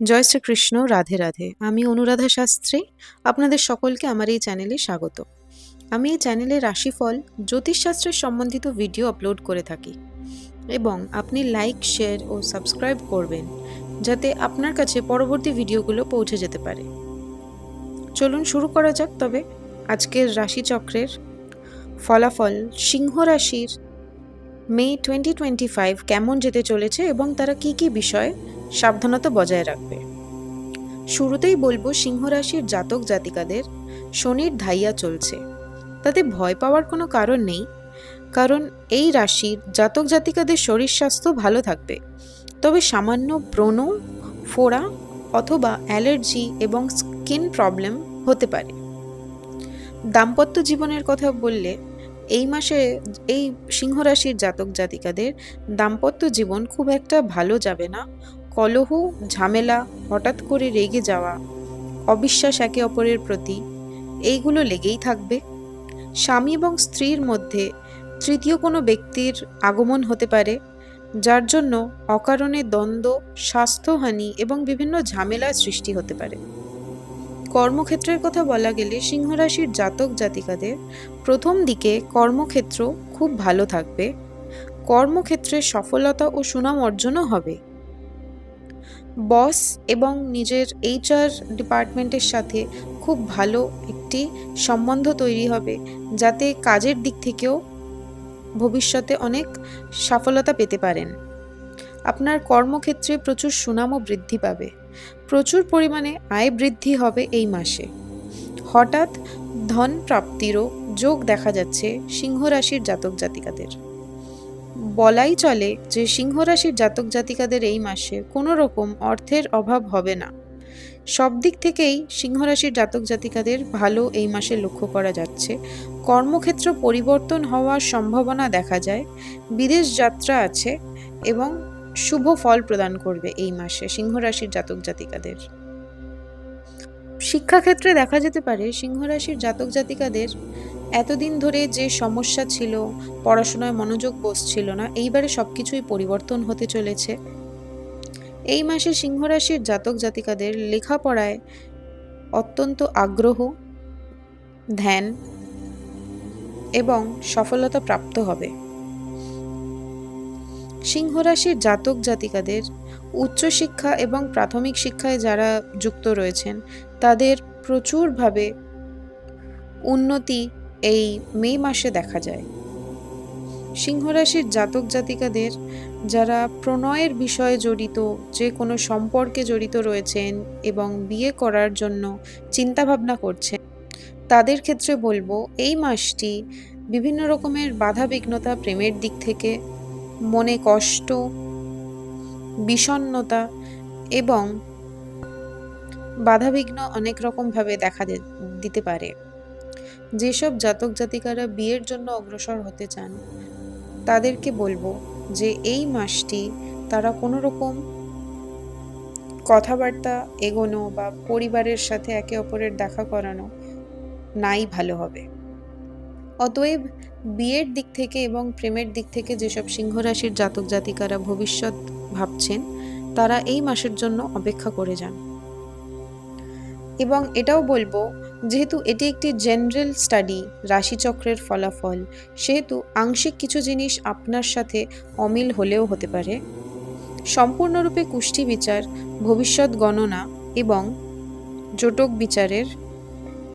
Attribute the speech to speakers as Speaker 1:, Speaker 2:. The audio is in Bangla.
Speaker 1: জয় শ্রীকৃষ্ণ, রাধে রাধে। আমি অনুরাধা শাস্ত্রী। আপনাদের সকলকে আমার এই চ্যানেলে স্বাগত। আমি এই চ্যানেলে রাশিফল, জ্যোতিষশাস্ত্রের সম্বন্ধিত ভিডিও আপলোড করে থাকি এবং আপনি লাইক, শেয়ার ও সাবস্ক্রাইব করবেন যাতে আপনার কাছে পরবর্তী ভিডিওগুলো পৌঁছে যেতে পারে। চলুন শুরু করা যাক তবে আজকের রাশিচক্রের ফলাফল। সিংহ রাশির মে 2025 কেমন যেতে চলেছে এবং তারা কি কি বিষয়ে সাবধানতা বজায় রাখবে। শুরুতেই বলবো, সিংহ রাশির জাতক জাতিকাদের শনির ধাইয়া চলছে। তাতে ভয় পাওয়ার কোনো কারণ নেই, কারণ এই রাশির জাতক জাতিকাদের শরীর স্বাস্থ্য ভালো থাকবে, তবে সামান্য ব্রণ, ফোড়া অথবা অ্যালার্জি এবং স্কিন প্রবলেম হতে পারে। দাম্পত্য জীবনের কথা বললে, এই মাসে এই সিংহ রাশির জাতক জাতিকাদের দাম্পত্য জীবন খুব একটা ভালো যাবে না। কলহ, ঝামেলা, হঠাৎ করে রেগে যাওয়া, অবিশ্বাস একে অপরের প্রতি, এইগুলো লেগেই থাকবে। স্বামী এবং স্ত্রীর মধ্যে তৃতীয় কোনো ব্যক্তির আগমন হতে পারে, যার জন্য অকারণে দ্বন্দ্ব, স্বাস্থ্যহানি এবং বিভিন্ন ঝামেলার সৃষ্টি হতে পারে। কর্মক্ষেত্রের কথা বলা গেলে, সিংহ রাশির জাতক জাতিকাদের প্রথম দিকে কর্মক্ষেত্র খুব ভালো থাকবে। কর্মক্ষেত্রে সফলতা ও সুনাম অর্জনও হবে। বস এবং নিজের HR ডিপার্টমেন্টের সাথে খুব ভালো একটি সম্বন্ধ তৈরি হবে, যাতে কাজের দিক থেকেও ভবিষ্যতে অনেক সফলতা পেতে পারেন। আপনার কর্মক্ষেত্রে প্রচুর সুনামও বৃদ্ধি পাবে। প্রচুর পরিমাণে আয় বৃদ্ধি হবে এই মাসে। হঠাৎ ধন প্রাপ্তিরও যোগ দেখা যাচ্ছে সিংহ রাশির জাতক জাতিকাদের। বলাই চলে যে সিংহ রাশির জাতক জাতিকাদের এই মাসে কোনো রকম অর্থের অভাব হবে না। সব দিক থেকেই সিংহ রাশির জাতক জাতিকাদের ভালো এই মাসে লক্ষ্য করা যাচ্ছে। কর্মক্ষেত্র পরিবর্তন হওয়ার সম্ভাবনা দেখা যায়। বিদেশ যাত্রা আছে এবং শুভ ফল প্রদান করবে এই মাসে সিংহ রাশির জাতক জাতিকাদের। শিক্ষাক্ষেত্রে দেখা যেতে পারে সিংহ রাশির জাতক জাতিকাদের এতদিন ধরে যে সমস্যা ছিল, পড়াশোনায় মনোযোগ বসছিল না, এইবারে সবকিছুই পরিবর্তন হতে চলেছে। এই মাসে সিংহ রাশির জাতক জাতিকাদের লেখাপড়ায় অত্যন্ত আগ্রহ, ধ্যান এবং সফলতা প্রাপ্ত হবে। সিংহ রাশির জাতক জাতিকাদের উচ্চশিক্ষা এবং প্রাথমিক শিক্ষায় যারা যুক্ত রয়েছেন, তাদের প্রচুরভাবে উন্নতি এই মে মাসে দেখা যায়। সিংহ রাশির জাতক জাতিকাদের যারা প্রণয়ের বিষয়ে জড়িত, যে কোনো সম্পর্কে জড়িত রয়েছেন এবং বিয়ে করার জন্য চিন্তাভাবনা করছেন, তাদের ক্ষেত্রে বলবো এই মাসটি বিভিন্ন রকমের বাধা বিঘ্নতা, প্রেমের দিক থেকে মনে কষ্ট, বিষণ্ণতা এবং বাধাবিঘ্ন অনেক রকমভাবে দেখা দিতে পারে। যেসব জাতক জাতিকারা বিয়ের জন্য অগ্রসর হতে চান, তাদেরকে বলবো যে এই মাসটি তারা কোনো রকম কথাবার্তা এগোনো বা পরিবারের সাথে একে অপরের দেখা করানো নাই ভালো হবে। অতএব বিয়ের দিক থেকে এবং প্রেমের দিক থেকে যেসব সিংহ রাশির জাতক জাতিকারা ভবিষ্যৎ ভাবছেন, তারা এই মাসের জন্য অপেক্ষা করে যান। এবং এটাও বলবো, যেহেতু এটি একটি জেনারেল স্টাডি, রাশিচক্রের ফলাফল, সেহেতু আংশিক কিছু জিনিস আপনার সাথে অমিল হলেও হতে পারে। সম্পূর্ণরূপে কুষ্টি বিচার, ভবিষ্যৎ গণনা এবং জোটক বিচারের